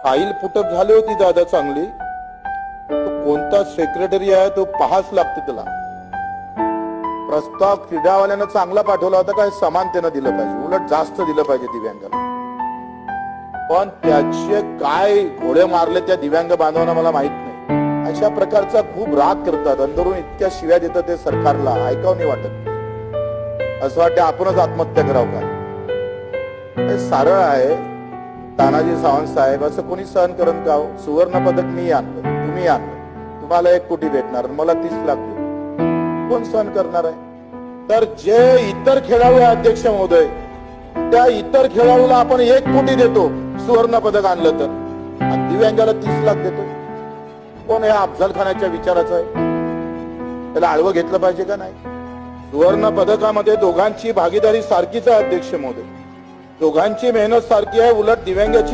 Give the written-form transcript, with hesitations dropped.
File put up झाली होती दादा चांगली. कोणता सेक्रेटरी आहे तो पाहाच लागते त्याला. प्रस्ताव क्रीडावाल्यानं चांगला पाठवला होता काय समानतेनं दिलं पाहिजे, उलट जास्त दिलं पाहिजे दिव्यांगाला. पण त्याचे काय घोडे मारले त्या दिव्यांग बांधवांना मला माहित नाही. अशा प्रकारचा खूप राग करतात, अंदरून इतक्या शिव्या देतात ते सरकारला, ऐकावं नाही वाटत. असं वाटतं आपणच आत्महत्या करावं का. हे सरळ आहे. तानाजी सावंत साहेब असं कोणी सहन करत का हो? सुवर्ण पदक मी आणलं, तुम्ही आणलं, तुम्हाला 1 कोटी भेटणार, मला 30 लाख देतो. कोण सहन करणार आहे. तर जे इतर खेळाडू आहे अध्यक्ष महोदय, त्या इतर खेळाडूला आपण 1 कोटी देतो सुवर्ण पदक आणलं तर, आणि दिव्यांगाला 30 लाख देतो. कोण या अफजल खानाच्या विचाराचं आहे. त्याला आडवं घेतलं पाहिजे का नाही. सुवर्ण पदकामध्ये दोघांची भागीदारी सारखीच आहे अध्यक्ष महोदय, दोघांची मेहनत सारखी आहे. उलट दिव्यांगाची